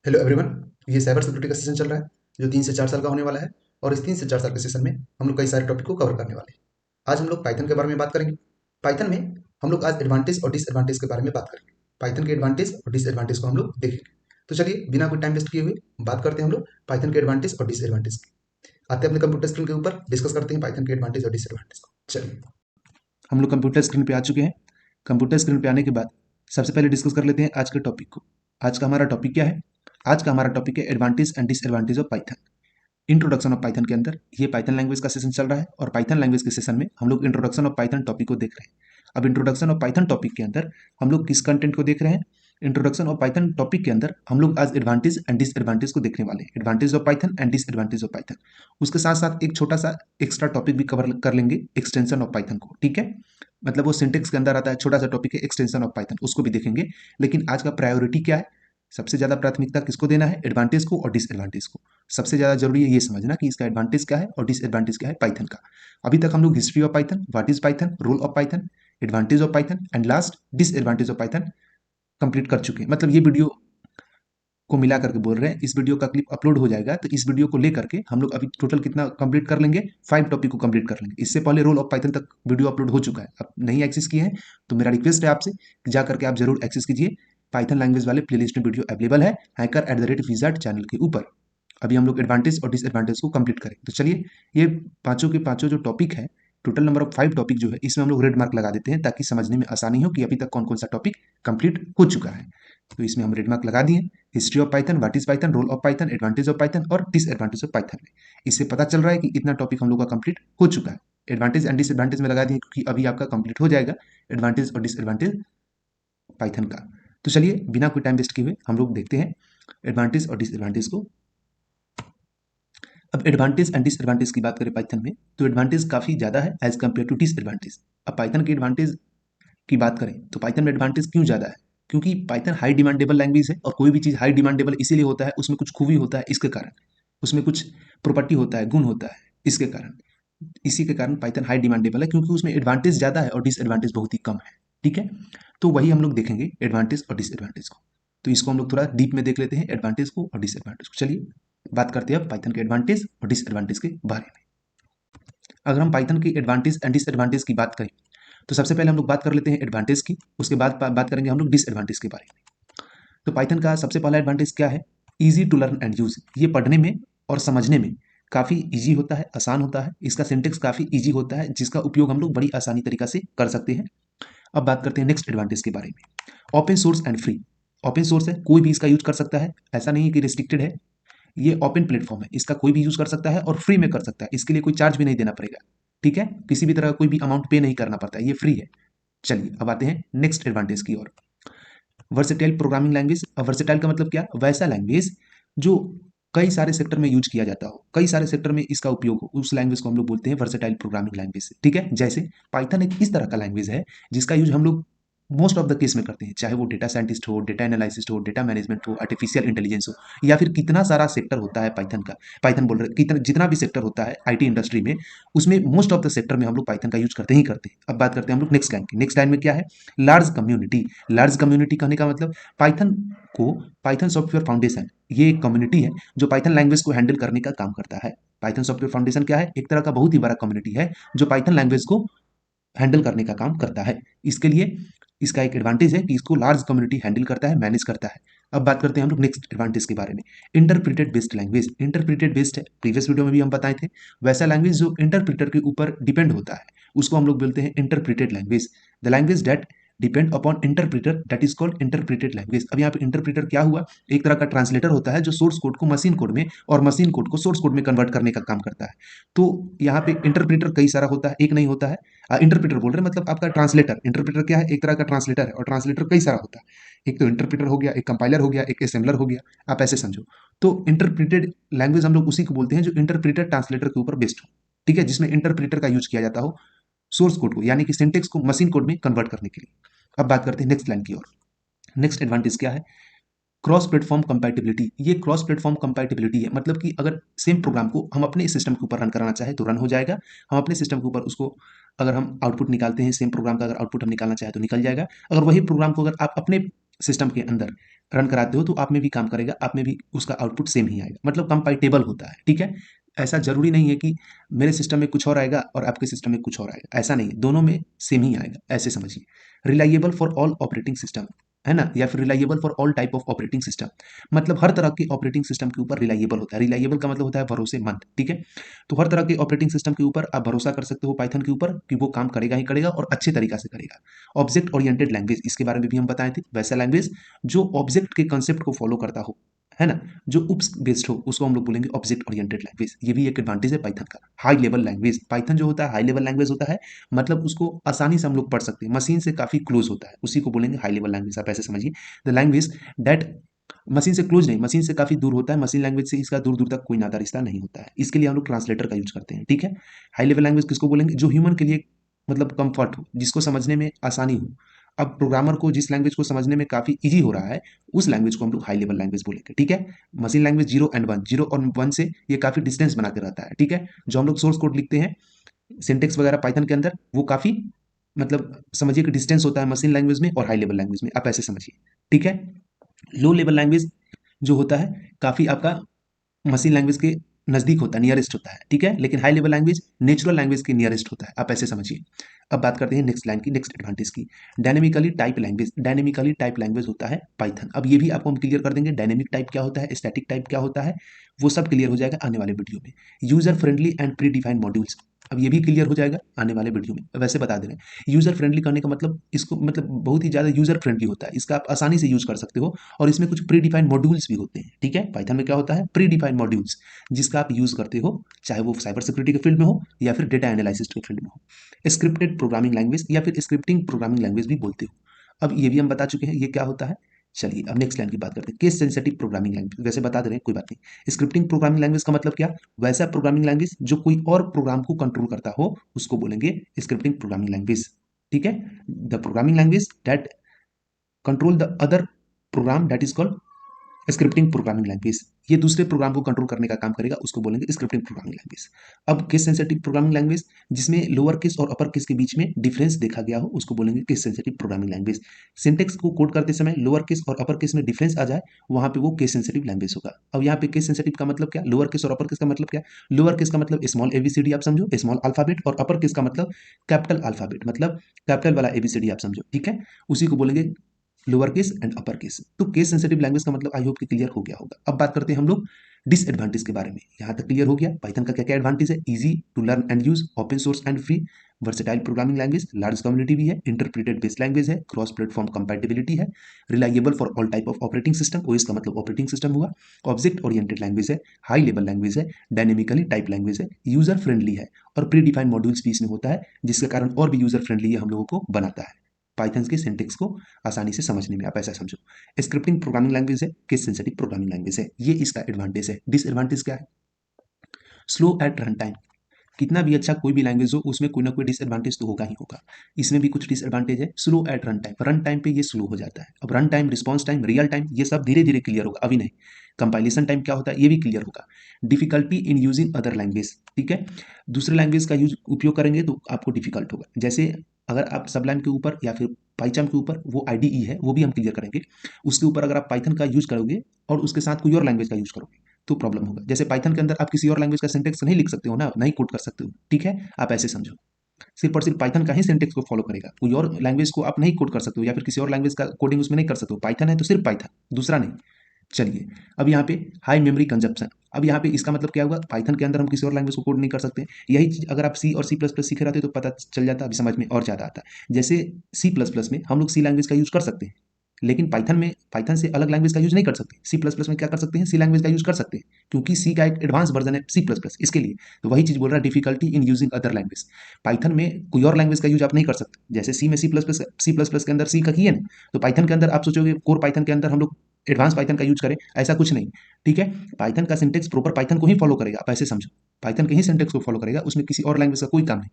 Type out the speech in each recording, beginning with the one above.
Hello everyone. ये cyber security का session चल रहा है जो 3 से 4 साल का होने वाला है। और इस 3 से 4 साल के सेशन में हम लोग कई सारे टॉपिक को कवर करने वाले हैं। आज हम लोग पाइथन के बारे में बात करेंगे। पाइथन में हम लोग आज एडवांटेज और डिसएडवांटेज के बारे में बात करेंगे। पाइथन के एडवांटेज और डिसएडवांटेज को हम लोग देखेंगे। तो चलिए बिना कोई टाइम वेस्ट किए हुए बात करते हैं हम लोग पाइथन के एडवांटेज और डिसएडवांटेज की। आते हैं अपने कंप्यूटर स्क्रीन के ऊपर, डिस्कस करते हैं पाइथन के एडवांटेज और डिसएडवांटेज को। चलिए हम लोग कंप्यूटर स्क्रीन पे आ चुके हैं। कंप्यूटर स्क्रीन पे आने के बाद सबसे पहले डिस्कस कर लेते हैं आज के टॉपिक को। आज का हमारा टॉपिक क्या है? आज का हमारा टॉपिक है advantage and disadvantage of Python. Introduction of Python के अंदर ये पाइथन लैंग्वेज का सेशन चल रहा है और पाइथन लैंग्वेज के सेशन में हम लोग इंट्रोडक्शन ऑफ पाइथन टॉपिक को देख रहे हैं। अब इंट्रोडक्शन ऑफ पाइथन टॉपिक के अंदर हम लोग किस कंटेंट को देख रहे हैं? इंट्रोडक्शन ऑफ पाइथन टॉपिक के अंदर हम लोग आज एडवांटेज एंड डिसएडवांटेज को देखने वाले हैं। Advantage of Python and disadvantage of Python. उसके साथ साथ एक छोटा सा एक्स्ट्रा टॉपिक भी कवर कर लेंगे, एक्सटेंशन ऑफ पाइथन को। ठीक है, मतलब वो सिंटेक्स के अंदर आता है, छोटा सा टॉपिक है एक्सटेंशन ऑफ पाइथन, उसको भी देखेंगे। लेकिन आज का प्रायोरिटी क्या है? सबसे ज्यादा प्राथमिकता किसको देना है? एडवांटेज को और डिसएडवांटेज को। सबसे ज्यादा जरूरी है ये समझना कि इसका एडवांटेज क्या है और डिसएडवांटेज क्या है पाइथन का। अभी तक हम लोग history of Python, what is Python, role of Python, advantage of Python and last disadvantage of Python complete कर चुके हैं। मतलब ये वीडियो को मिला करके बोल रहे हैं। इस वीडियो का क्लिप अपलोड हो जाएगा तो इस वीडियो को लेकर के हम लोग अभी टोटल कितना कंप्लीट कर लेंगे? 5 टॉपिक को कंप्लीट कर लेंगे। इससे पहले रोल ऑफ पाइथन तक वीडियो अपलोड हो चुका है। अब नहीं एक्सेस किए हैं तो मेरा रिक्वेस्ट है आपसे कि जा करके आप जरूर एक्सेस कीजिए। पाइथन लैंग्वेज वाले प्लेलिस्ट में वीडियो अवेलेबल है hacker@wizard चैनल के ऊपर। अभी हम लोग एडवांटेज और डिसएडवांटेज को कंप्लीट करें। तो चलिए ये पांचों के पांचों जो टॉपिक है, टोटल नंबर ऑफ 5 टॉपिक जो है, इसमें हम लोग रेड मार्क लगा देते हैं ताकि समझने में आसानी हो कि अभी तक कौन कौन सा टॉपिक कंप्लीट हो चुका है। तो इसमें हम रेड मार्क लगा दिए। History of Python, what is Python, role of Python, advantage of Python और डिसएडवांटेज ऑफ पाइथन में। इससे पता चल रहा है कि इतना टॉपिक हम लोग का कंप्लीट हो चुका है। एडवांटेज एंड डिसएडवांटेज में लगा दिए क्योंकि अभी आपका कंप्लीट हो जाएगा एडवांटेज और डिसएडवांटेज पाइथन का। तो चलिए बिना कोई टाइम वेस्ट किए हुए हम लोग देखते हैं एडवांटेज और डिसएडवांटेज को। अब एडवांटेज एंड डिसएडवांटेज की बात करें पाइथन में तो एडवांटेज काफी ज्यादा है एज कम्पेयर टू डिसएडवांटेज। अब पाइथन के एडवांटेज की बात करें तो पाइथन में एडवांटेज क्यों ज्यादा है? क्योंकि पाइथन हाई डिमांडेबल लैंग्वेज है और कोई भी चीज हाई डिमांडेबल इसीलिए होता है, उसमें कुछ खूबी होता है, इसके कारण उसमें कुछ प्रॉपर्टी होता है, गुण होता है, इसके कारण इसी के कारण पाइथन हाई डिमांडेबल है क्योंकि उसमें एडवांटेज ज्यादा है और डिसएडवांटेज बहुत ही कम है। ठीक है, तो वही हम लोग देखेंगे एडवांटेज और डिसएडवांटेज को। तो इसको हम लोग थोड़ा डीप में देख लेते हैं, एडवांटेज को और डिसएडवांटेज को। चलिए बात करते हैं अब पाइथन के एडवांटेज और डिसएडवांटेज के बारे में। अगर हम पाइथन की एडवांटेज एंड डिसएडवांटेज की बात करें तो सबसे पहले हम लोग बात कर लेते हैं एडवांटेज की, उसके बाद बात करेंगे हम लोग डिसएडवांटेज के बारे में। तो पाइथन का सबसे पहला एडवांटेज क्या है? Easy to learn and use. ये पढ़ने में और समझने में काफी इजी होता है, आसान होता है। इसका सिंटेक्स काफी इजी होता है जिसका उपयोग हम लोग बड़ी आसानी तरीका से कर सकते हैं। अब बात करते हैं नेक्स्ट एडवांटेज के बारे में। Open source and free. Open source है, कोई भी इसका यूज कर सकता है, ऐसा नहीं है कि रिस्ट्रिक्टेड है। ये ओपन प्लेटफॉर्म है, इसका कोई भी यूज कर सकता है और फ्री में कर सकता है। इसके लिए कोई चार्ज भी नहीं देना पड़ेगा। ठीक है, किसी भी तरह का कोई भी अमाउंट पे नहीं करना पड़ता है, ये फ्री है। चलिए अब आते हैं नेक्स्ट एडवांटेज की ओर। Versatile programming language. वर्सेटाइल का मतलब क्या? वैसा लैंग्वेज जो कई सारे सेक्टर में यूज किया जाता हो, कई सारे सेक्टर में इसका उपयोग हो, उस लैंग्वेज को हम लोग बोलते हैं वर्सेटाइल प्रोग्रामिंग लैंग्वेज। ठीक है, जैसे पाइथन एक इस तरह का लैंग्वेज है जिसका यूज हम लोग मोस्ट ऑफ द केस में करते हैं, चाहे वो डेटा साइंटिस्ट हो, डेटा एनालिसिस हो, डेटा मैनेजमेंट हो, आर्टिफिशियल इंटेलिजेंस हो, या फिर कितना सारा सेक्टर होता है पाइथन का। पाइथन बोल रहे कितना, जितना भी सेक्टर होता है आईटी इंडस्ट्री में, उसमें मोस्ट ऑफ द सेक्टर में हम लोग पाइथन का यूज करते ही करते हैं। अब बात करते हैं हम लोग नेक्स्ट लाइन की। नेक्स्ट लाइन में क्या है? Large community. लार्ज कम्युनिटी कहने का मतलब पाइथन को, पाइथन सॉफ्टवेयर फाउंडेशन ये एक कम्युनिटी है जो पाइथन लैंग्वेज को हैंडल करने का काम करता है। पाइथन सॉफ्टवेयर फाउंडेशन क्या है? एक तरह का बहुत ही बड़ा कम्युनिटी है जो पाइथन लैंग्वेज को हैंडल करने का काम करता है। इसके लिए इसका एक एडवांटेज है कि इसको लार्ज कम्युनिटी हैंडल करता है, मैनेज करता है। अब बात करते हैं हम लोग नेक्स्ट एडवांटेज के बारे में। Interpreted based language. Interpreted based है, प्रीवियस वीडियो में भी हम बताए थे। वैसा लैंग्वेज जो इंटरप्रिटर के ऊपर डिपेंड होता है उसको हम लोग बोलते हैं interpreted language. The language that depend upon interpreter that is called interpreted language. अब यहाँ पे इंटरप्रिटर क्या हुआ? एक तरह का ट्रांसलेटर होता है जो सोर्स कोड को मशीन कोड में और मशीन कोड को सोर्स कोड में कन्वर्ट करने का काम करता है। तो यहाँ पे इंटरप्रिटर कई सारा होता है, एक नहीं होता है। इंटरप्रेटर बोल रहे हैं मतलब आपका ट्रांसलेटर। इंटरप्रेटर क्या है? एक तरह का ट्रांसलेटर है और ट्रांसलेटर कई सारा होता है। एक तो इंटरप्रेटर हो गया, एक कंपाइलर हो गया, एक असेंबलर हो गया, आप ऐसे समझो। तो इंटरप्रेटेड लैंग्वेज हम लोग उसी को बोलते हैं जो इंटरप्रेटर ट्रांसलेटर के ऊपर बेस्ड हो। ठीक है, जिसमें इंटरप्रेटर का यूज किया जाता हो सोर्स कोड को, यानी कि सिंटेक्स को मशीन कोड में कन्वर्ट करने के लिए। अब बात करते हैं नेक्स्ट लाइन की ओर। नेक्स्ट एडवांटेज क्या है? Cross platform compatibility. ये क्रॉस प्लेटफॉर्म कंपैटिबिलिटी है, मतलब कि अगर सेम प्रोग्राम को हम अपने सिस्टम के ऊपर रन कराना चाहे तो रन हो जाएगा। हम अपने सिस्टम के ऊपर उसको अगर हम आउटपुट निकालते हैं, सेम प्रोग्राम का अगर आउटपुट हम निकालना चाहे तो निकल जाएगा। अगर वही प्रोग्राम को अगर आप अपने सिस्टम के अंदर रन कराते हो तो आप में भी काम करेगा, आप में भी उसका आउटपुट सेम ही आएगा, मतलब कंपैटिबल होता है। ठीक है, ऐसा जरूरी नहीं है कि मेरे सिस्टम में कुछ और आएगा और आपके सिस्टम में कुछ और आएगा, ऐसा नहीं है, दोनों में सेम ही आएगा, ऐसे समझिए। Reliable for all operating system, है ना, या फिर reliable for all type of operating system, मतलब हर तरह के ऑपरेटिंग सिस्टम के ऊपर रिलायबल होता है। रिलायबल का मतलब होता है भरोसेमंद। ठीक है, तो हर तरह के ऑपरेटिंग सिस्टम के ऊपर आप भरोसा कर सकते हो पाइथन के ऊपर कि वो काम करेगा ही करेगा और अच्छे तरीका से करेगा। ऑब्जेक्ट ओरिएंटेड लैंग्वेज, इसके बारे में भी हम बताए थे, वैसा लैंग्वेज जो ऑब्जेक्ट के कंसेप्ट को फॉलो करता हो, है ना, जो उप्स बेस्ड हो, उसको हम लोग बोलेंगे ऑब्जेक्ट ओरिएंटेड लैंग्वेज। ये भी एक एडवांटेज है पाइथन का। हाई लेवल लैंग्वेज, पाइथन जो होता है हाई लेवल लैंग्वेज होता है, मतलब उसको आसानी से हम लोग पढ़ सकते हैं, मशीन से काफी क्लोज होता है, उसी को बोलेंगे हाई लेवल लैंग्वेज। आप ऐसे समझिए, द लैंग्वेज दैट मशीन से क्लोज नहीं, मशीन से काफी दूर होता है, मशीन लैंग्वेज से इसका दूर दूर तक कोई नाता रिश्ता नहीं होता है, इसके लिए हम लोग ट्रांसलेटर का यूज करते हैं। ठीक है, हाई लेवल लैंग्वेज किसको बोलेंगे, जो ह्यूमन के लिए मतलब कंफर्ट हो, जिसको समझने में आसानी हो। अब प्रोग्रामर को जिस लैंग्वेज को समझने में काफी इजी हो रहा है, उस लैंग्वेज को हम लोग हाई लेवल लैंग्वेज बोलेंगे। ठीक है, मशीन लैंग्वेज 0 और 1, 0 और 1 से ये काफी डिस्टेंस बना के रहता है। ठीक है, जो हम लोग सोर्स कोड लिखते हैं, सिंटेक्स वगैरह पाइथन के अंदर, वो काफी मतलब समझिए कि डिस्टेंस होता है मशीन लैंग्वेज में और हाई लेवल लैंग्वेज में, आप ऐसे समझिए। ठीक है, लो लेवल लैंग्वेज जो होता है काफी आपका मशीन लैंग्वेज के नजदीक होता है, नियरेस्ट होता है। ठीक है, लेकिन high level language natural language के नियरेस्ट होता है, आप ऐसे समझिए। अब बात करते हैं नेक्स्ट लाइन की, नेक्स्ट एडवांटेज की, dynamically type language. Dynamically type language होता है पाइथन। अब ये भी आपको हम क्लियर कर देंगे, डायनेमिक टाइप क्या होता है, स्टैटिक टाइप क्या होता है, वो सब क्लियर हो जाएगा आने वाले वीडियो में। User friendly and pre defined modules, अब ये भी क्लियर हो जाएगा आने वाले वीडियो में। वैसे बता दे रहे हैं, यूजर फ्रेंडली करने का मतलब, इसको मतलब बहुत ही ज्यादा यूजर फ्रेंडली होता है, इसका आप आसानी से यूज कर सकते हो, और इसमें कुछ प्री डिफाइंड मॉड्यूल्स भी होते हैं। ठीक है, पाइथन में क्या होता है, प्री डिफाइंड मॉड्यूल्स, जिसका आप यूज करते हो, चाहे वो साइबर सिक्योरिटी के फील्ड में हो या फिर डेटा एनालिसिस के फील्ड में हो। स्क्रिप्टेड प्रोग्रामिंग लैंग्वेज या फिर स्क्रिप्टिंग प्रोग्रामिंग लैंग्वेज भी बोलते हो। अब ये भी हम बता चुके हैं ये क्या होता है। चलिए अब नेक्स्ट लाइन की बात करते हैं, केस सेंसिटिव प्रोग्रामिंग लैंग्वेज। वैसे बता दे रहे हैं, कोई बात नहीं। स्क्रिप्टिंग प्रोग्रामिंग लैंग्वेज का मतलब क्या, वैसा प्रोग्रामिंग लैंग्वेज जो कोई और प्रोग्राम को कंट्रोल करता हो, उसको बोलेंगे स्क्रिप्टिंग प्रोग्रामिंग लैंग्वेज। ठीक है, the programming language that control the other program that is called scripting programming language. ये दूसरे प्रोग्राम को कंट्रोल करने का काम करेगा, उसको बोलेंगे स्क्रिप्टिंग प्रोग्रामिंग लैंग्वेज। अब केस सेंसिटिव प्रोग्रामिंग लैंग्वेज, जिसमें लोअर केस और अपर केस के बीच में डिफरेंस देखा गया हो, उसको बोलेंगे case sensitive programming language. Syntax को कोड करते समय लोअर केस और अपर केस में डिफरेंस आ जाए, वहां पे वो केस सेंसिटिव लैंग्वेज होगा। अब यहाँ पे केस सेंसिटिव का मतलब क्या, लोअर केस और अपर केस का मतलब क्या, लोअर केस का मतलब स्मॉल एबीसीडी आप समझो, स्मॉल अल्फाबेट, और अपर केस का मतलब कैपिटल अल्फाबेट, मतलब कैपिटल वाला एबीसीडी आप समझो। ठीक है, उसी को बोलेंगे lower case and upper case. तो केस सेंसिटिव लैंग्वेज का मतलब आई होप कि क्लियर हो गया होगा। अब बात करते हैं हम लोग डिसएडवांटेज के बारे में। यहां तक क्लियर हो गया पाइथन का क्या क्या एडवांटेज है, easy to learn and use, open source and free, versatile programming language, large community भी है, इंटरप्रेटेड बेस्ड लैंग्वेज है, क्रॉस प्लेटफॉर्म कंपैटिबिलिटी है, reliable for all type of operating system, OS का मतलब ऑपरेटिंग सिस्टम हुआ, object oriented language है, high level language है, dynamically type language है, यूजर फ्रेंडली है, और प्री डिफाइंड मॉड्यूल्स भी इसमें होता है, जिसके कारण और भी यूजर फ्रेंडली ये हम लोगों को बनाता है पाइथन के सिंटेक्स को आसानी से समझने में, आप ऐसा समझो। स्क्रिप्टिंग प्रोग्रामिंग लैंग्वेज है, केस सेंसिटिव प्रोग्रामिंग लैंग्वेज है, ये इसका एडवांटेज है। डिसएडवांटेज क्या है, स्लो एट रन टाइम। कितना भी अच्छा कोई भी लैंग्वेज हो, उसमें कोई ना कोई डिसएडवांटेज तो होगा ही होगा। इसमें भी कुछ डिसएडवांटेज है, slow eight run time, run time पे ये स्लो हो जाता है। अब run time, response time, real time, ये सब धीरे धीरे क्लियर होगा, अभी नहीं। कंपाइलेशन टाइम क्या होता है, ये भी क्लियर होगा। Difficulty in using other language, ठीक है, दूसरे लैंग्वेज का यूज उपयोग करेंगे तो आपको डिफिकल्ट होगा। जैसे अगर आप सबलाइन के ऊपर या फिर पाइथन के ऊपर वो आईडीई है, वो भी हम क्लियर करेंगे, उसके ऊपर अगर आप पाइथन का यूज करोगे और उसके साथ कोई और लैंग्वेज का यूज करोगे तो प्रॉब्लम होगा। जैसे पाइथन के अंदर आप किसी और लैंग्वेज का सिंटेक्स नहीं लिख सकते हो ना, नहीं कोड कर सकते हो। ठीक है, आप ऐसे समझो, सिर्फ और सिर्फ पाइथन का ही सिंटेक्स को फॉलो करेगा, कोई और लैंग्वेज को आप नहीं कोड कर सकते हो, या फिर किसी और लैंग्वेज का कोडिंग उसमें नहीं कर सकते हो। पाइथन है तो सिर्फ पाइथन, दूसरा नहीं। चलिए अब यहाँ पे हाई मेमोरी कंजप्शन, अब यहाँ पे इसका मतलब क्या हुआ, पाइथन के अंदर हम किसी और लैंग्वेज को कोड नहीं कर सकते। यही चीज अगर आप सी और सी प्लस प्लस सीखे रहते तो पता चल जाता, अभी समझ में और ज्यादा आता। जैसे सी प्लस प्लस में हम लोग सी लैंग्वेज का यूज कर सकते हैं, लेकिन पाइथन में पाइथन से अलग लैंग्वेज का यूज नहीं कर सकते। सी प्लस प्लस में क्या कर सकते हैं, सी लैंग्वेज का यूज कर सकते हैं, क्योंकि सी का एक एडवांस वर्जन है सी प्लस प्लस, इसके लिए। तो वही चीज बोल रहा है, difficulty in using other language. Python में कोई और लैंग्वेज का यूज आप नहीं कर सकते। जैसे सी में सी प्लस प्लस के अंदर सी का किए ना, तो पाइथन के अंदर आप सोचोगे कोर पाइथन के अंदर हम लोग एडवांस पाइथन का यूज करें, ऐसा कुछ नहीं। ठीक है, पाइथन का सिंटेक्स प्रॉपर पाइथन को ही फॉलो करेगा, आप ऐसे समझो, पाइथन के ही सिंटेक्स को फॉलो करेगा, उसमें किसी और लैंग्वेज का कोई काम नहीं।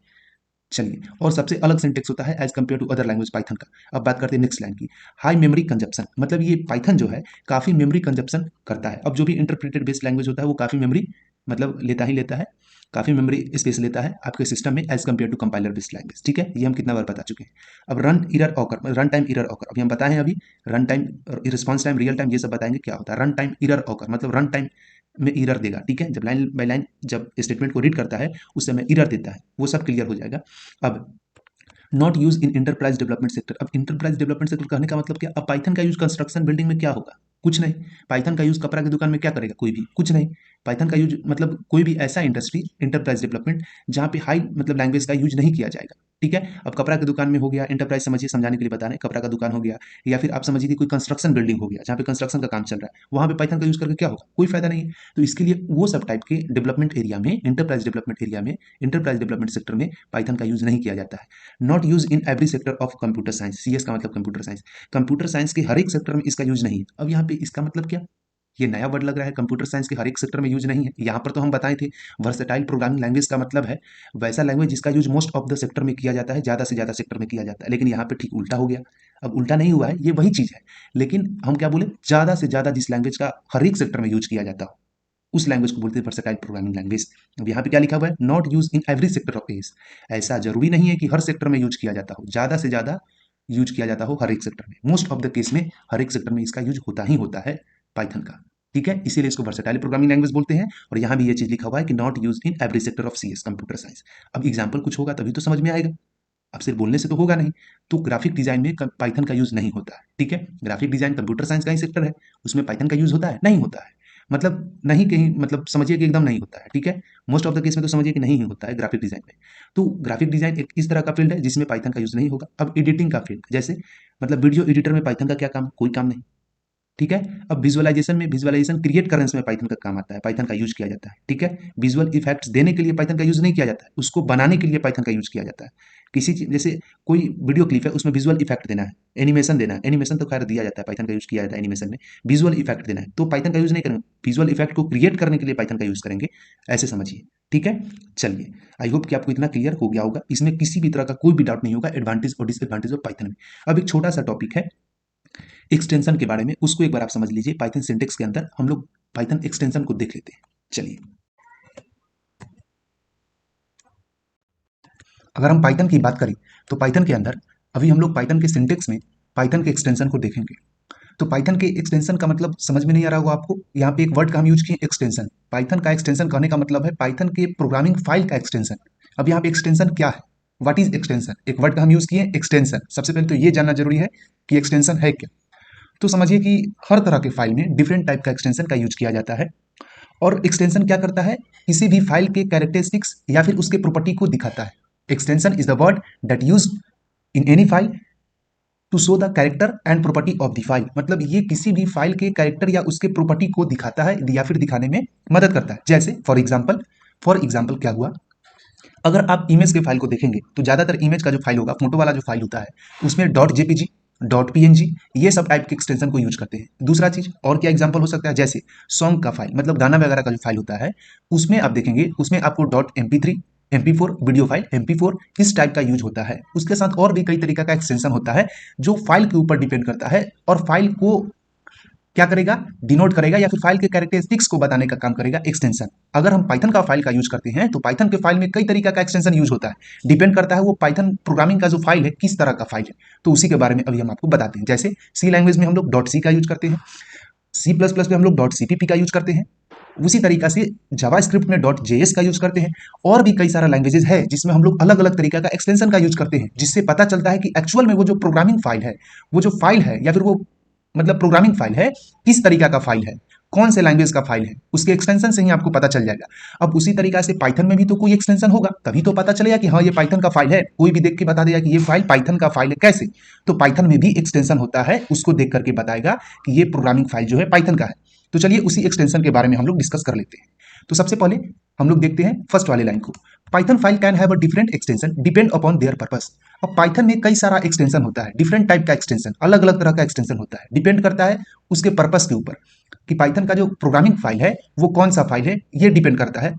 चलिए, और सबसे अलग सिंटेक्स होता है as compare to other language Python का। अब बात करते हैं नेक्स्ट लाइन की, हाई मेमोरी कंजप्शन, मतलब ये पाइथन जो है काफी मेमोरी कंजप्शन करता है। अब जो भी इंटरप्रेटेड बेस्ड लैंग्वेज होता है वो काफी मेमोरी मतलब लेता ही लेता है, काफ़ी मेमोरी स्पेस लेता है आपके सिस्टम में as compare to compiler based language. ठीक है, ये हम कितना बार बता चुके हैं। अब रन टाइम एरर ऑकर, अभी हम बताए हैं, अभी run time, response time, real time, ये सब बताएंगे क्या होता है। रन टाइम एरर ऑकर मतलब रन टाइम में एरर देगा। ठीक है, जब लाइन बाय लाइन जब स्टेटमेंट को रीड करता है उस समय एरर देता है, वो सब क्लियर हो जाएगा। अब not use in enterprise development sector. अब इंटरप्राइज डेवलपमेंट सेक्टर कहने का मतलब क्या? अब पाइथन का यूज कंस्ट्रक्शन बिल्डिंग में क्या होगा? कुछ नहीं। पाइथन का यूज कपड़ा की दुकान में क्या करेगा? कोई भी कुछ नहीं। पाइथन का यूज मतलब कोई भी ऐसा इंडस्ट्री इंटरप्राइज डेवलपमेंट जहाँ पे हाई मतलब लैंग्वेज का यूज नहीं किया जाएगा। ठीक है, अब कपड़ा की दुकान में हो गया, इंटरप्राइज समझिए, समझाने के लिए बता रहे हैं, कपड़ा का दुकान हो गया, या फिर आप समझिए कि कोई कंस्ट्रक्शन बिल्डिंग हो गया जहाँ पे कंस्ट्रक्शन का काम चल रहा है, वहाँ पे पाइथन का यूज करके क्या होगा? कोई फायदा नहीं है। तो इसके लिए वो सब टाइप के डेवलपमेंट एरिया में, इंटरप्राइज डेवलपमेंट एरिया में, इंटरप्राइज डेवलपमेंट सेक्टर में पाइथन का यूज नहीं किया जाता है। Not use in every sector of computer science. CS का मतलब कंप्यूटर साइंस। कंप्यूटर साइंस के हर एक सेक्टर में इसका यूज नहीं है। अब यहाँ पे इसका मतलब क्या? ये नया वर्ड लग रहा है, कंप्यूटर साइंस के हर एक सेक्टर में यूज नहीं है। यहाँ पर तो हम बताए थे वर्सेटाइल प्रोग्रामिंग लैंग्वेज का मतलब है वैसा लैंग्वेज जिसका use most of the sector में किया जाता है, ज्यादा से ज्यादा सेक्टर में किया जाता है। लेकिन यहाँ पे ठीक उल्टा हो गया। अब उल्टा नहीं हुआ है, ये वही चीज है, लेकिन हम क्या बोले, ज्यादा से ज्यादा जिस लैंग्वेज का हर एक सेक्टर में यूज किया जाता हो उस लैंग्वेज को बोलते हैं वर्सेटाइल प्रोग्रामिंग लैंग्वेज। अब यहाँ पे क्या लिखा हुआ है? Not use in every sector of S. ऐसा जरूरी नहीं है कि हर सेक्टर में यूज किया जाता हो, ज्यादा से ज्यादा यूज किया जाता हो हर एक सेक्टर में। मोस्ट ऑफ द केस में हर एक सेक्टर में इसका यूज होता ही होता है पाइथन का। ठीक है, इसीलिए इसको वर्सेटाइल प्रोग्रामिंग लैंग्वेज बोलते हैं। और यहाँ भी ये चीज लिखा हुआ है कि not use in every sector of CS computer science. अब एग्जाम्पल कुछ होगा तभी तो समझ में आएगा, अब सिर्फ बोलने से तो होगा नहीं। तो ग्राफिक डिजाइन में पाइथन का यूज नहीं होता है। ठीक है, ग्राफिक डिजाइन कंप्यूटर साइंस का ही सेक्टर है, उसमें पाइथन का यूज होता है? नहीं होता है। मतलब नहीं, कहीं मतलब समझिए कि एकदम नहीं होता है। ठीक है, मोस्ट ऑफ द केस में तो समझिए कि नहीं ही होता है ग्राफिक डिजाइन में। तो ग्राफिक डिजाइन एक इस तरह का फील्ड है जिसमें पाइथन का यूज नहीं होगा। अब एडिटिंग का फील्ड, जैसे मतलब वीडियो एडिटर में पाइथन का क्या काम? कोई काम नहीं। ठीक है, अब विजुअलाइजेशन में, विजुअलाइजेशन क्रिएट करने में पाइथन का काम आता है, पाइथन का यूज किया जाता है। ठीक है, विजुअल इफेक्ट्स देने के लिए पाइथन का यूज नहीं किया जाता है, उसको बनाने के लिए पाइथन का यूज किया जाता है। किसी चीज, जैसे कोई वीडियो क्लिप है उसमें विजुअल इफेक्ट देना है, एनिमेशन देना है, एनिमेशन तो खैर दिया जाता है, पाइथन का यूज किया जाता है एनिमेशन में। विजुअल इफेक्ट देना है तो पाइथन का यूज नहीं करेंगे, विजुअल इफेक्ट को क्रिएट करने के लिए पाइथन का यूज करेंगे, ऐसे समझिए। ठीक है, चलिए, आई होप कि आपको इतना क्लियर हो गया होगा, इसमें किसी भी तरह का कोई भी डाउट नहीं होगा एडवांटेज और डिसएडवांटेज ऑफ पाइथन में। अब एक छोटा सा टॉपिक है एक्सटेंशन के बारे में, उसको एक बार आप समझ लीजिए। पाइथन सिंटेक्स के अंदर हम लोग पाइथन एक्सटेंशन को देख लेते हैं। चलिए, अगर हम पाइथन की बात करें तो पाइथन के अंदर अभी हम लोग पाइथन के सिंटेक्स में पाइथन के एक्सटेंशन को देखेंगे। तो पाइथन के एक्सटेंशन का मतलब समझ में नहीं आ रहा होगा आपको। यहाँ पे एक वर्ड का हम यूज किए, एक्सटेंशन। पाइथन का एक्सटेंशन कहने का मतलब है पाइथन के प्रोग्रामिंग फाइल का एक्सटेंशन। अब यहाँ पे एक्सटेंशन क्या है? What is extension? एक वर्ड का हम यूज किए, एक्सटेंशन। सबसे पहले तो ये जानना जरूरी है कि एक्सटेंशन है क्या। तो समझिए कि हर तरह के फाइल में डिफरेंट टाइप का एक्सटेंशन का यूज किया जाता है। और एक्सटेंशन क्या करता है? किसी भी फाइल के कैरेक्टरिस्टिक्स या फिर उसके प्रॉपर्टी को दिखाता है। Extension is the word that used in any file to show the character and property of the file. मतलब ये किसी भी फाइल के कैरेक्टर या उसके प्रॉपर्टी को दिखाता है या फिर दिखाने में मदद करता है। जैसे फॉर एग्जाम्पल क्या हुआ, अगर आप इमेज के फाइल को देखेंगे तो ज्यादातर इमेज का जो फाइल होगा, फोटो वाला जो फाइल होता है, उसमें डॉट जेपीजी, डॉट पीएनजी, ये सब टाइप के एक्सटेंशन को यूज करते हैं। दूसरा चीज और क्या एग्जांपल हो सकता है, जैसे सॉन्ग का फाइल, मतलब गाना वगैरह का जो फाइल होता है, उसमें आप देखेंगे उसमें आपको dot MP3, MP4 video file, MP4 इस टाइप का यूज होता है। उसके साथ और भी कई तरीका का एक्सटेंशन होता है जो फाइल के ऊपर डिपेंड करता है और फाइल को क्या करेगा, डिनोट करेगा या फिर फाइल के कैरेक्टरिस्टिक्स को बताने का काम करेगा एक्सटेंशन। अगर हम पाइथन का फाइल का यूज करते हैं तो पाइथन के फाइल में कई तरीका का एक्सटेंशन यूज होता है, डिपेंड करता है वो पाइथन प्रोग्रामिंग का जो फाइल है किस तरह का फाइल है। तो उसी के बारे में अभी हम आपको बताते हैं। जैसे सी लैंग्वेज में हम लोग डॉट सी का यूज करते हैं, C++ में हम लोग डॉट CPP का यूज करते हैं, उसी तरीका से जावा स्क्रिप्ट में डॉट JS का यूज करते हैं। और भी कई सारा लैंग्वेजेस है जिसमें हम लोग अलग अलग तरीका का एक्सटेंशन का यूज करते हैं, जिससे पता चलता है कि एक्चुअल में वो जो प्रोग्रामिंग फाइल है, वो जो फाइल है या फिर वो मतलब प्रोग्रामिंग फाइल है किस तरीका का फाइल है, कौन से लैंग्वेज का फाइल है, उसके एक्सटेंशन से ही आपको पता चल जाएगा। अब उसी तरीका से पाइथन में भी तो कोई एक्सटेंशन होगा, तभी तो पता चलेगा कि हाँ ये पाइथन का फाइल है। कोई भी देख के बता देगा कि ये फाइल पाइथन का फाइल है, कैसे? तो पाइथन में भी एक्सटेंशन होता है, उसको देख करके बताएगा कि ये प्रोग्रामिंग फाइल जो है पाइथन का है। तो चलिए उसी एक्सटेंशन के बारे में हम लोग डिस्कस कर लेते हैं। तो सबसे पहले हम लोग देखते हैं फर्स्ट वाले लाइन को, Python file can have a different extension depend upon their purpose. अब पाइथन में कई सारा एक्सटेंशन होता है, डिफरेंट टाइप का एक्सटेंशन, अलग अलग तरह का एक्सटेंशन होता है, डिपेंड करता है उसके पर्पस के ऊपर कि पाइथन का जो प्रोग्रामिंग फाइल है वो कौन सा फाइल है, ये डिपेंड करता है।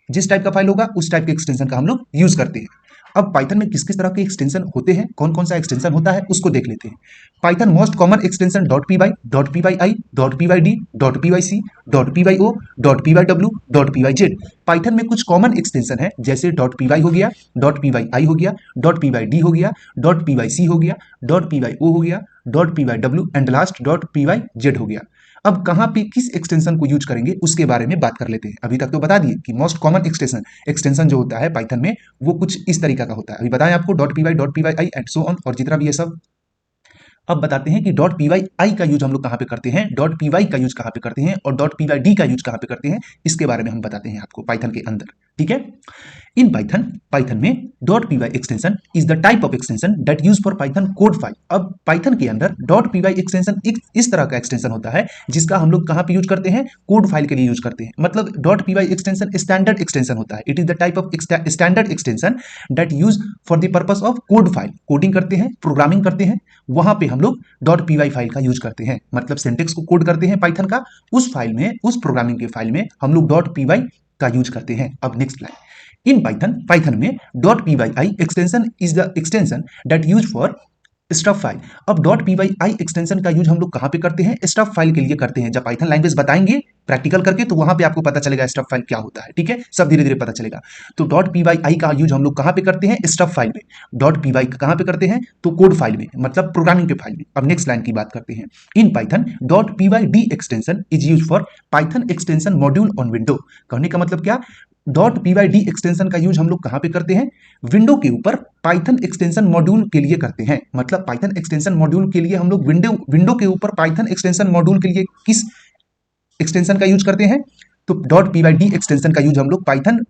जिस टाइप का फाइल होगा उस टाइप के एक्सटेंशन का हम लोग यूज करते हैं। अब पाइथन में किस किस तरह के एक्सटेंशन होते हैं, कौन कौन सा एक्सटेंशन होता है उसको देख लेते हैं। Python most common extension dot P Y, dot P Y I, dot P Y D, dot P Y C, dot P Y O, dot P Y W, dot P Y Z. Python में कुछ common extension है, जैसे dot P Y हो गया, dot P Y आई हो गया, dot P Y D हो गया, डॉट पी वाई सी हो गया, डॉट पी वाई ओ हो गया, dot P Y W and last dot P Y Z हो गया। अब कहाँ पे किस एक्सटेंशन को यूज करेंगे उसके बारे में बात कर लेते हैं। अभी तक तो बता दिए कि मोस्ट कॉमन एक्सटेंशन जो होता है पाइथन में वो कुछ इस तरीका का होता है। अभी बताएं आपको dot P Y I and so on और जितना भी ये सब। अब बताते हैं कि डॉट पी वाई आई का यूज हम लोग कहाँ पे करते हैं, डॉट पी वाई का यूज कहाँ पे करते हैं और डॉट पी वाई डी का यूज कहाँ पे करते हैं, इसके बारे में हम बताते हैं आपको पाइथन के अंदर। ठीक है, इन पाइथन में dot P Y extension is the type of extension that use for Python code file. अब पाइथन के अंदर डॉट पी वाई एक्सटेंशन इस तरह का एक्सटेंशन होता है जिसका हम लोग कहाँ पे यूज करते हैं, कोड फाइल के लिए यूज करते हैं। मतलब dot P Y extension standard extension होता है। It is the type of standard extension that use for the purpose of code file. Coding करते हैं, प्रोग्रामिंग करते हैं, वहां पे हम लोग डॉट पी वाई फाइल का यूज करते हैं। मतलब सिंटेक्स को कोड करते हैं पाइथन का, उस फाइल में, उस प्रोग्रामिंग के फाइल में हम लोग डॉट पी वाई का यूज करते हैं। अब नेक्स्ट लाइन, इन पाइथन में dot P Y I extension is the extension that use for stuff file. अब dot P Y I extension का यूज हम लोग कहां पे करते हैं, स्टफ फाइल के लिए करते हैं। जब पाइथन लैंग्वेज बताएंगे प्रैक्टिकल करके तो वहां पे आपको पता चलेगा स्टफ फाइल क्या होता है। ठीक है, सब धीरे धीरे पता चलेगा। तो डॉट पी वाई आई का यूज हम लोग कहां पे करते हैं, स्टफ फाइल में। डॉट पी वाई कहां पे करते हैं, तो कोड फाइल में, मतलब प्रोग्रामिंग के फाइल में। अब नेक्स्ट लाइन की बात करते हैं, in Python dot P Y D extension is use for Python extension module on window. कहने का मतलब क्या, dot P Y D extension का यूज हम लोग कहां पे करते हैं, विंडो के ऊपर पाइथन एक्सटेंशन मॉड्यूल के लिए करते हैं। मतलब पाइथन एक्सटेंशन मॉड्यूल के लिए हम लोग विंडो के ऊपर पाइथन एक्सटेंशन मॉड्यूल के लिए किस एक्सटेंशन का यूज करते हैं, तो dot P Y D extension का यूज हम लोग पाइथन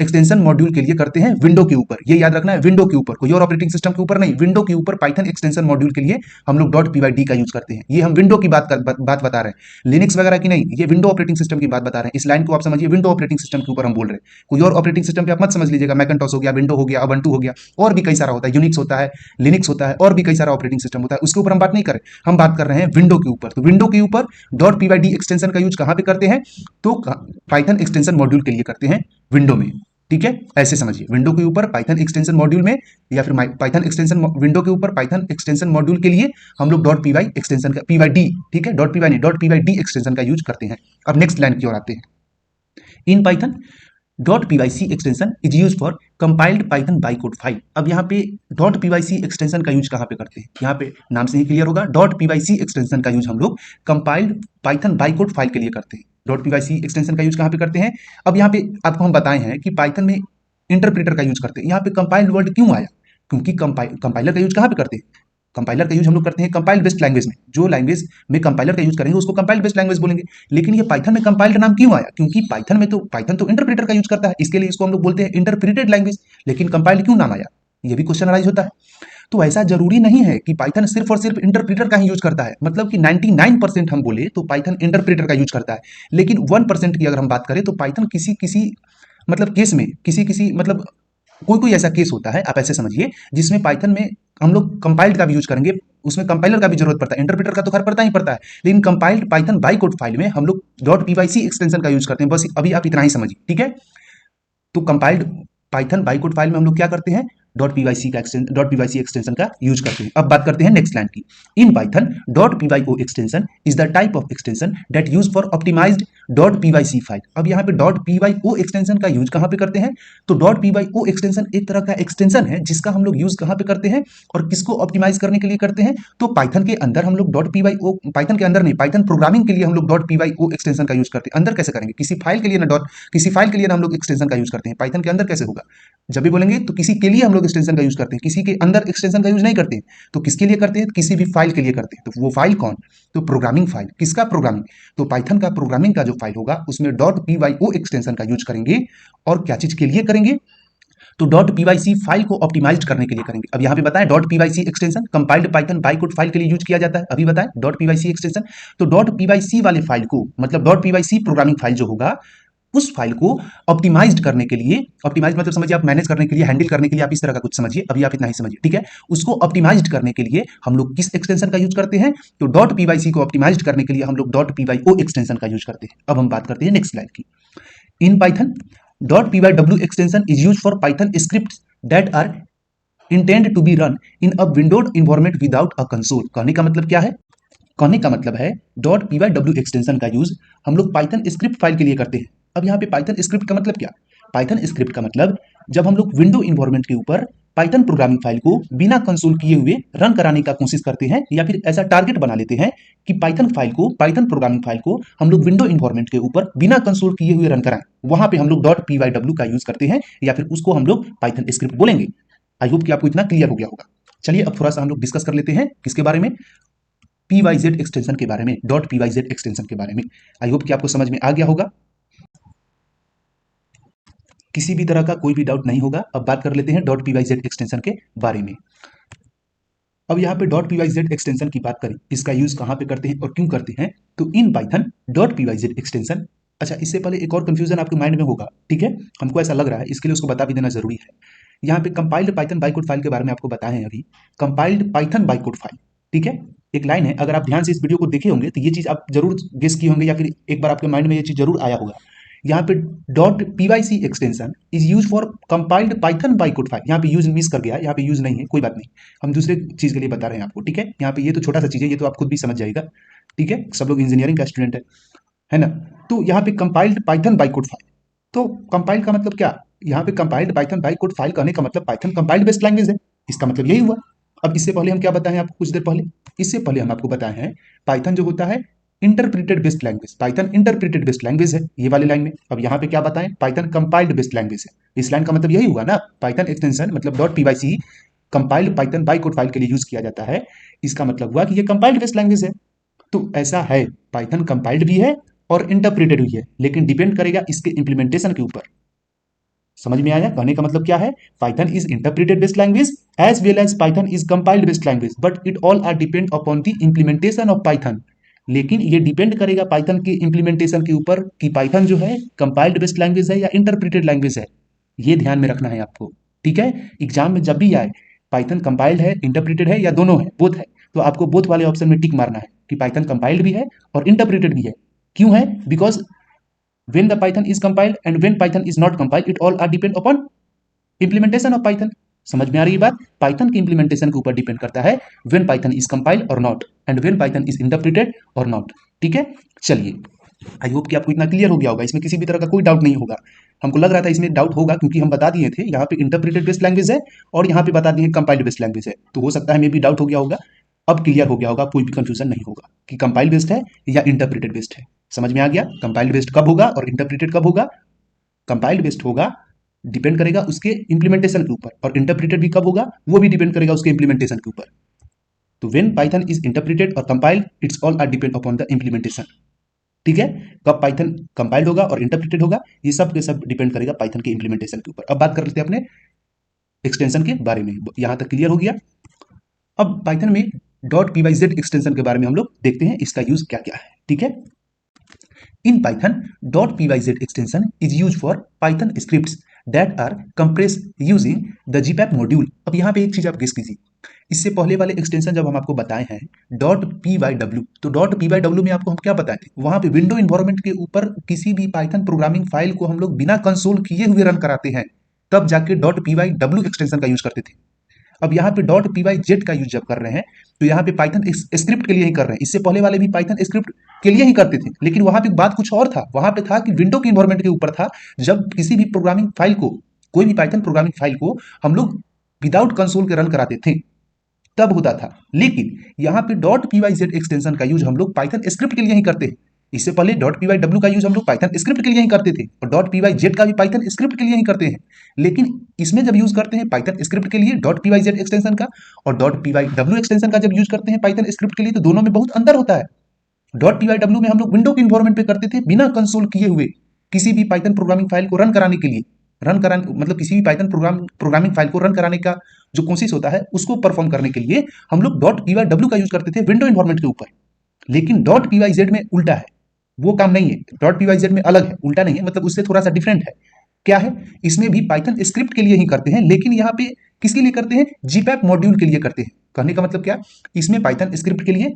एक्सटेंशन मॉड्यूल के लिए करते हैं विंडो के ऊपर। ये याद रखना है, विंडो के ऊपर, कोई और ऑपरेटिंग सिस्टम के ऊपर नहीं, विंडो के ऊपर पाइथन एक्सटेंशन मॉड्यूल के लिए हम लोग डॉट पी वाई डी का यूज करते हैं। ये हम विंडो की बात बता रहे हैं, लिनक्स वगैरह की नहीं, ये विंडो ऑपरेटिंग सिस्टम की बात बता रहे हैं। इस लाइन को आप समझिए, विंडो ऑपरेटिंग सिस्टम के ऊपर हम बोल रहे हैं। कोई और ऑपरेटिंग सिस्टम पे आप मत समझ लीजिएगा, मैकन्टॉस हो गया, विंडो हो गया, अबंटू हो गया, और भी कई सारा होता है, यूनिक्स होता है, लिनक्स होता है, और भी कई सारा ऑपरेटिंग सिस्टम होता है, उसके ऊपर हम बात नहीं करें। हम बात कर रहे हैं विंडो के ऊपर। तो विंडो के ऊपर dot P Y D extension का यूज कहां पे करते हैं, तो पाइथन एक्सटेंशन मॉड्यूल के लिए करते हैं विंडो में। ठीक है, ऐसे समझिए, विंडो के ऊपर पाइथन एक्सटेंशन मॉड्यूल में, या फिर पाइथन एक्सटेंशन विंडो के ऊपर पाइथन एक्सटेंशन मॉड्यूल के लिए हम लोग डॉट पी वाई एक्सटेंशन का, पी वाई डी, ठीक है, डॉट पी वाई नहीं, dot P Y D extension का यूज करते हैं। अब नेक्स्ट लाइन की ओर आते हैं, in Python dot P Y C extension is use for compiled Python bytecode file. अब यहाँ पे dot P Y C extension का यूज कहाँ पे करते हैं, यहाँ पे नाम से ही क्लियर होगा, dot P Y C extension का यूज हम लोग कंपाइल्ड पाइथन बाइकोड फाइल के लिए करते हैं। Dot P Y C extension का यूज कहाँ पे करते हैं, अब यहाँ पे आपको हम बताए हैं कि पाइथन में इंटरप्रेटर का यूज करते हैं। यहाँ पे कंपाइल्ड वर्ड क्यों आया, क्योंकि कंपाइलर का यूज कहाँ पे करते हैं, कंपाइलर का यूज हम लोग करते हैं कंपाइल्ड बेस्ड लैंग्वेज में। जो लैंग्वेज में कंपाइलर का यूज करेंगे उसको कंपाइल्ड बेस्ड लैंग्वेज बोलेंगे। लेकिन ये पाइथन में कंपाइल्ड नाम क्यों आया, क्योंकि पाइथन तो इंटरप्रेटर का यूज करता है, इसके लिए इसको हम लोग बोलते हैं इंटरप्रेटेड लैंग्वेज। लेकिन कंपाइल्ड क्यों नाम आया, ये भी क्वेश्चन अराइज होता है। तो ऐसा जरूरी नहीं है कि पाइथन सिर्फ और सिर्फ इंटरप्रेटर का ही यूज करता है। मतलब कि 99% हम बोले तो पाइथन इंटरप्रेटर का यूज करता है, लेकिन 1% की अगर हम बात करें तो पाइथन किसी मतलब केस में, किसी मतलब कोई ऐसा केस होता है, आप ऐसे समझिए, जिसमें पाइथन में हम लोग कंपाइल्ड का भी यूज करेंगे, उसमें कंपाइलर का भी जरूरत पड़ता है, इंटरप्रेटर का तो खैर पड़ता ही पड़ता है, लेकिन कंपाइल्ड पाइथन बाइकोड फाइल में हम लोग डॉट पीवाईसी एक्सटेंशन का यूज करते हैं। बस अभी आप इतना ही समझिए, ठीक है। तो कंपाइल्ड पाइथन बाइकोड फाइल में हम लोग क्या करते हैं, डॉट पीवाईसी एक्सटेंशन का यूज करते हैं। अब बात करते हैं नेक्स्ट लाइन की, in Python dot PYO extension is the type of extension that use for optimised dot PYC file. अब यहाँ पे डॉट पीवाईओ एक्सटेंशन का यूज कहाँ पे करते हैं, तो डॉट पीवाईओ एक्सटेंशन एक तरह का एक्सटेंशन है जिसका हम लोग यूज कहाँ पे करते हैं और किसको ऑप्टिमाइज करने के लिए करते हैं, तो पाइथन के अंदर हम लोग डॉट पीवाईओ, पाइथन के अंदर नहीं, पाइथन प्रोग्रामिंग के लिए हम लोग डॉट पीवाईओ एक्सटेंशन का यूज करते हैं। अंदर कैसे करेंगे, किसी फाइल के लिए ना, किसी फाइल के लिए ना हम लोग एक्सटेंशन का यूज करते हैं, पाइथन के अंदर कैसे होगा, जब भी बोलेंगे तो किसी के लिए हम लोग एक्सटेंशन का यूज करते हैं, किसी के अंदर एक्सटेंशन का यूज नहीं करते हैं। तो किसके लिए करते हैं, किसी भी फाइल के लिए करते हैं। तो वो फाइल कौन, तो प्रोग्रामिंग फाइल। किसका प्रोग्रामिंग, तो पाइथन का प्रोग्रामिंग का जो फाइल होगा उसमें डॉट पीवाईओ एक्सटेंशन का यूज करेंगे। और क्या चीज के लिए करेंगे, तो डॉट पीवाईसी फाइल को ऑप्टिमाइज करने के लिए करेंगे। अब यहाँ पे बताएं dot PYC extension compiled Python bytecode file के लिए यूज किया जाता है। अभी बताएं डॉट पीवाईसी एक्सटेंशन, तो डॉट पीवाईसी वाले फाइल को, मतलब डॉट पीवाईसी प्रोग्रामिंग फाइल जो होगा उस फाइल को ऑप्टिमाइज्ड करने के लिए, ऑप्टिमाइज मतलब समझिए आप, मैनेज करने के लिए, हैंडल करने के लिए, आप इस तरह का कुछ समझिए, अभी आप इतना ही समझिए, ठीक है। उसको ऑप्टिमाइज्ड करने के लिए हम लोग किस एक्सटेंशन का यूज करते हैं, तो डॉट पीवाईसी को ऑप्टिमाइज्ड करने के लिए हम लोग डॉट पीवाईओ एक्सटेंशन का यूज करते हैं। अब हम बात करते हैं नेक्स्ट स्लाइड की, in Python dot pyww extension is use for Python script that are intend to be run in a windowed environment without a console. कहने का मतलब क्या है, कहने का मतलब है dot P Y W extension का यूज हम लोग पाइथन स्क्रिप्ट फाइल के लिए करते हैं। अब यहाँ पे पाइथन स्क्रिप्ट का मतलब क्या? पाइथन स्क्रिप्ट का मतलब जब हम लोग विंडो इन्वायरमेंट के ऊपर पाइथन प्रोग्रामिंग फाइल को बिना कंसोल किए हुए रन कराने का कोशिश करते हैं, या फिर ऐसा टारगेट बना लेते हैं कि पाइथन प्रोग्रामिंग फाइल को हम लोग विंडो इन्वायरमेंट के ऊपर बिना कंसोल किए हुए रन कराएं, वहां पे हम लोग डॉट पी वाई डब्ल्यू का यूज करते हैं, या फिर उसको हम लोग पाइथन स्क्रिप्ट बोलेंगे। आई होप कि आपको इतना क्लियर हो गया होगा। चलिए अब थोड़ा सा हम लोग डिस्कस कर लेते हैं किसके बारे में, PYZ एक्सटेंशन के बारे में, डॉट PYZ एक्सटेंशन के बारे में। आई होप कि आपको समझ में आ गया होगा, किसी भी तरह का कोई भी डाउट नहीं होगा। अब बात कर लेते हैं डॉट PYZ एक्सटेंशन के बारे में। अब यहाँ पे डॉट PYZ एक्सटेंशन की बात करें, इसका यूज कहाँ पे करते हैं और क्यों करते हैं, तो इन पाइथन डॉट PYZ एक्सटेंशन। अच्छा, इससे पहले एक और कंफ्यूजन आपके माइंड में होगा, ठीक है, हमको ऐसा लग रहा है, इसके लिए उसको बता भी देना जरूरी है। यहाँ पे कंपाइल्ड पाइथन बाइकोड फाइल के बारे में आपको बताए हैं अभी, कंपाइल्ड पाइथन बाइकोड फाइल, ठीक है, एक लाइन है, अगर आप ध्यान से इस वीडियो को देखे होंगे तो ये चीज आप जरूर गेस किए होंगे, या फिर एक बार आपके माइंड में ये चीज जरूर आया होगा। यहाँ पे dot PYC extension is use for compiled Python bytecode file, यहाँ पे यूज मिस कर गया, यहाँ पे यूज नहीं है, कोई बात नहीं, हम दूसरे चीज के लिए बता रहे हैं आपको, ठीक है। यहाँ पे ये तो छोटा सा चीज है, ये तो आप खुद भी समझ जाएगा, ठीक है, सब लोग इंजीनियरिंग का स्टूडेंट है ना। तो यहाँ पे कंपाइल्ड पाइथन बाइकोड फाइल, तो कंपाइल्ड का मतलब क्या, यहाँ पे कंपाइल्ड पाइथन बाइकोड फाइल कहने का मतलब पाइथन कंपाइल्ड बेस्ड लैंग्वेज है, इसका मतलब यही हुआ। अब इससे पहले हम क्या बताए हैं आपको कुछ देर पहले, इससे पहले हम आपको बताए हैं पाइथन जो होता है interpreted based language, Python interpreted based language है ये वाली लाइन में। अब यहाँ पे क्या बताएं, पाइथन कंपाइल्ड बेस्ड लैंग्वेज है, इस लाइन का मतलब यही हुआ ना, पाइथन एक्सटेंशन मतलब dot PYC compiled Python bytecode file के लिए यूज किया जाता है, इसका मतलब हुआ कि ये कंपाइल्ड बेस्ड लैंग्वेज है। तो ऐसा है, पाइथन कंपाइल्ड भी है और इंटरप्रेटेड भी है, लेकिन डिपेंड करेगा इसके इंप्लीमेंटेशन के ऊपर। समझ में आया, कहने का मतलब क्या है, Python is interpreted based language as well as Python is compiled based language, but it all are depend upon the implementation of Python. लेकिन ये डिपेंड करेगा पाइथन के इंप्लीमेंटेशन के ऊपर कि पाइथन जो है कंपाइल्ड बेस्ड लैंग्वेज है या इंटरप्रेटेड लैंग्वेज है, ये ध्यान में रखना है आपको, ठीक है। एग्जाम में जब भी आए पाइथन कंपाइल्ड है, इंटरप्रेटेड है या दोनों है, बोथ है, तो आपको बोथ वाले ऑप्शन में टिक मारना है कि पाइथन कंपाइल्ड भी है और इंटरप्रेटेड भी है। क्यों है, because when the python is compiled and when python is not compiled, it all are depend upon implementation of python। समझ में आ रही है बात, पाइथन की इंप्लीमेंटेशन के ऊपर डिपेंड करता है when python is compiled or not and when python is interpreted or not, ठीक है। चलिए, आई होप कि आपको इतना क्लियर हो गया होगा, इसमें किसी भी तरह का कोई डाउट नहीं होगा। हमको लग रहा था इसमें डाउट होगा क्योंकि हम बता दिए थे यहाँ पे इंटरप्रेटेड बेस्ड लैंग्वेज है और यहाँ पे बता दिए कंपाइल्ड बेस्ड लैंग्वेज है, तो हो सकता है मे भी डाउट हो गया होगा। अब क्लियर हो गया होगा, कोई भी कंफ्यूजन नहीं होगा कि कंपाइल बेस्ड है या इंटरप्रेटेड बेस्ड है। समझ में आ गया, कंपाइल्ड बेस्ड कब होगा और इंटरप्रेटेड कब होगा। कंपाइल्ड बेस्ड होगा, डिपेंड करेगा उसके इंप्लीमेंटेशन के ऊपर, और इंटरप्रेटेड भी कब होगा, वो भी डिपेंड करेगा उसके इंप्लीमेंटेशन के ऊपर। तो व्हेन पाइथन इज इंटरप्रेटेड और compiled, it's all are depend upon the implementation, ठीक है। कब पाइथन कंपाइल्ड होगा और इंटरप्रेटेड होगा, ये सब के सब डिपेंड करेगा पाइथन के इंप्लीमेंटेशन के ऊपर। अब बात कर लेते हैं अपने एक्सटेंशन के बारे में, यहां तक क्लियर हो गया। अब पाइथन में डॉट PYZ एक्सटेंशन के बारे में हम लोग देखते हैं इसका यूज क्या क्या है, ठीक है। In Python, .pyz extension is used for Python scripts that are compressed using the GPAP module। अब यहाँ पे एक चीज आप गेस कीजिए, इससे पहले वाले एक्सटेंशन जब हम आपको बताए हैं .pyw, तो .pyw में आपको हम क्या बताए थे, वहां पे विंडो इन्वायरमेंट के ऊपर किसी भी पाइथन प्रोग्रामिंग फाइल को हम लोग बिना कंसोल किए हुए रन कराते हैं, तब जाके .pyw एक्सटेंशन का यूज करते थे। अब यहाँ पे .pyz का यूज जब कर रहे हैं तो यहाँ पे पाइथन स्क्रिप्ट के लिए ही कर रहे हैं, इससे पहले वाले भी पाइथन स्क्रिप्ट के लिए ही करते थे, लेकिन वहां पे बात कुछ और था, वहां पे था कि विंडो के इन्वायरमेंट के ऊपर था, जब किसी भी प्रोग्रामिंग फाइल को, कोई भी पाइथन प्रोग्रामिंग फाइल को हम लोग विदाउट कंसोल के रन कराते थे तब होता था। लेकिन यहाँ पे .pyz एक्सटेंशन का यूज हम लोग पाइथन स्क्रिप्ट के लिए ही करते हैं, इससे पहले .pyw का यूज हम लोग पाइथन स्क्रिप्ट के लिए ही करते थे और .pyz का भी पाइथन स्क्रिप्ट के लिए ही करते हैं। लेकिन इसमें जब यूज करते हैं पाइथन स्क्रिप्ट के लिए .pyz एक्सटेंशन का, और .pyw एक्सटेंशन का जब यूज करते हैं पाइथन स्क्रिप्ट के लिए, तो दोनों में बहुत अंतर होता है। .pyw में हम लोग विंडो के इन्वायरमेंट पे करते थे बिना कंसोल किए हुए, किसी भी पाइथन प्रोग्रामिंग फाइल को रन कराने के लिए, मतलब किसी भी पाइथन प्रोग्रामिंग फाइल को रन कराने का जो कोशिश होता है उसको परफॉर्म करने के लिए हम लोग .pyw का यूज करते थे विंडो इन्वायरमेंट के ऊपर। लेकिन .pyz में उल्टा है, वो काम नहीं है, .pyz में अलग है, उल्टा नहीं है, मतलब उससे थोड़ा सा डिफरेंट है। क्या है, इसमें भी पाइथन स्क्रिप्ट के लिए ही करते हैं, लेकिन यहाँ पे किसके लिए करते हैं, GPAP मॉड्यूल के लिए करते हैं। कहने का मतलब क्या, इसमें पाइथन स्क्रिप्ट के लिए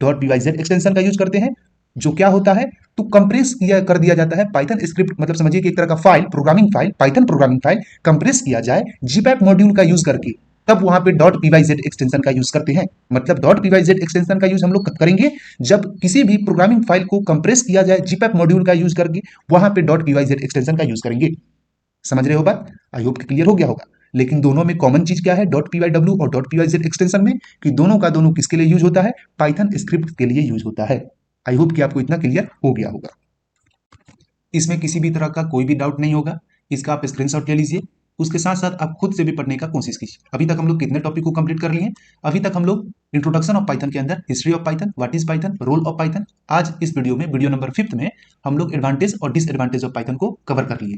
.pyz एक्सटेंशन का यूज करते हैं, जो क्या होता है, तो कंप्रेस किया कर दिया जाता है पाइथन स्क्रिप्ट, मतलब समझिए कि एक तरह का file, programming file, Python programming file compress किया जाए GPAP मॉड्यूल का यूज करके, तब वहां पे डॉट pyz एक्सटेंशन का यूज करते हैं। मतलब डॉट pyz एक्सटेंशन का यूज हम लोग कब करेंगे, जब किसी भी प्रोग्रामिंग फाइल को कंप्रेस किया जाए जीपैप मॉड्यूल का यूज करके, वहां पे डॉट pyz एक्सटेंशन का यूज करेंगे। समझ रहे हो बात? आई होप क्लियर हो गया होगा। लेकिन दोनों में कॉमन चीज क्या है डॉट pyw और डॉट pyz एक्सटेंशन में, कि दोनों का दोनों किसके लिए यूज होता है, पाइथन स्क्रिप्ट के लिए यूज होता है। आई होप कि आपको इतना क्लियर हो गया होगा। इसमें किसी भी तरह का कोई भी डाउट नहीं होगा। इसका आप स्क्रीनशॉट ले लीजिए, उसके साथ साथ आप खुद से भी पढ़ने का कोशिश कीजिए। अभी तक हम लोग कितने टॉपिक को कंप्लीट कर लिए हैं? अभी तक हम लोग इंट्रोडक्शन ऑफ पाइथन के अंदर history of Python, what is Python, role of Python, आज इस वीडियो में वीडियो नंबर 5 में हम लोग एडवांटेज और डिसएडवांटेज ऑफ पाइथन को कवर कर लिए।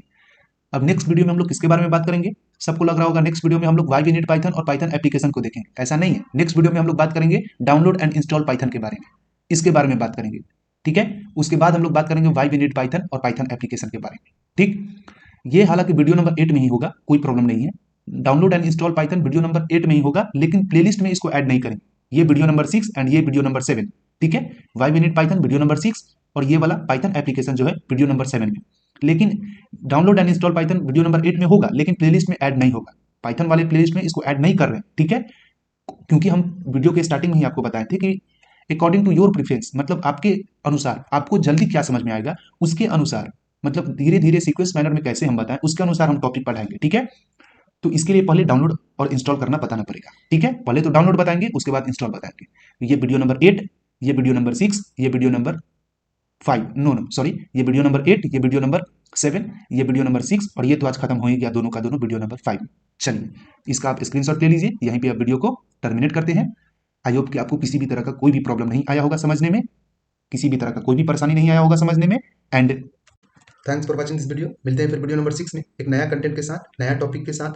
अब नेक्स्ट वीडियो में हम लोग किसके बारे में बात करेंगे? सबको लग रहा होगा नेक्स्ट वीडियो में हम लोग वाई वी नीड पाइथन और पाइथन एप्लीकेशन को देखेंगे। ऐसा नहीं है, नेक्स्ट वीडियो में हम लोग बात करेंगे डाउनलोड एंड इंस्टॉल पाइथन के बारे में, इसके बारे में बात करेंगे। ठीक है, उसके बाद हम लोग बात करेंगे वाई वी नीड पाइथन और पाइथन एप्लीकेशन के बारे में। ठीक, ये हालांकि वीडियो नंबर 8 में ही होगा, कोई प्रॉब्लम नहीं है। Download and install Python video number 8 में ही होगा, लेकिन प्लेलिस्ट में इसको ऐड नहीं करेंगे। ये वीडियो नंबर 6 एंड ये वीडियो नंबर 7। ठीक है, why we need Python video number 6 और ये वाला पाइथन एप्लीकेशन जो है वीडियो नंबर 7 में। लेकिन download and install Python video number 8 में होगा, लेकिन प्लेलिस्ट में ऐड नहीं होगा। पाइथन वाले प्लेलिस्ट में इसको ऐड नहीं कर रहे हैं। ठीक है, क्योंकि हम वीडियो के स्टार्टिंग में ही आपको बताए थे कि अकॉर्डिंग टू योर प्रेफरेंस, मतलब आपके अनुसार आपको जल्दी क्या समझ में आएगा, उसके अनुसार, मतलब धीरे धीरे सीक्वेंस मैनर में कैसे हम बताएं, उसके अनुसार हम टॉपिक पढ़ाएंगे। ठीक है, तो इसके लिए पहले डाउनलोड और इंस्टॉल करना बताना पड़ेगा। ठीक है, पहले तो डाउनलोड बताएंगे, उसके बाद इंस्टॉल बताएंगे। ये वीडियो नंबर 8, ये वीडियो नंबर 6, ये video number 5, no no sorry, ये वीडियो नंबर 8, ये वीडियो नंबर 7, ये वीडियो नंबर 6 और ये तो आज खत्म हो ही गया दोनों का दोनों वीडियो नंबर 5। चलिए, इसका आप स्क्रीनशॉट ले लीजिए, यहीं पे आप वीडियो को टर्मिनेट करते हैं। आई होप कि आपको किसी भी तरह का कोई भी प्रॉब्लम नहीं आया होगा समझने में, किसी भी तरह का कोई भी परेशानी नहीं आया होगा समझने में। And thanks for watching this video. मिलते हैं फिर वीडियो नंबर 6 में एक नया कंटेंट के साथ, नया टॉपिक के साथ।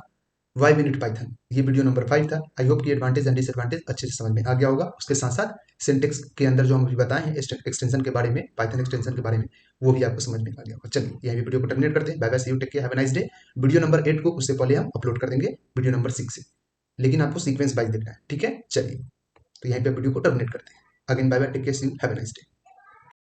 वाई वी नीड पाइथन, ये वीडियो नंबर 5 था। आई होप कि एडवांटेज एंड डिसएडवांटेज अच्छे से समझ में आ गया होगा। उसके साथ साथ सिंटेक्स के अंदर जो हम अभी बताए हैं एक्सटेंशन के बारे में, पाइथन एक्सटेंशन के बारे में, वो भी आपको समझ में आ गया होगा। चलिए, यहीं वीडियो को टर्मिनेट करते हैं। Bye bye, see you, take care, have a nice day. Video number 8 को उससे पहले हम अपलोड कर देंगे वीडियो नंबर 6 से, लेकिन आपको सीक्वेंस वाइज देखना है। ठीक है, चलिए, तो यहीं पे वीडियो को टर्मिनेट करते हैं। Again bye bye, take care, see you, have a nice day.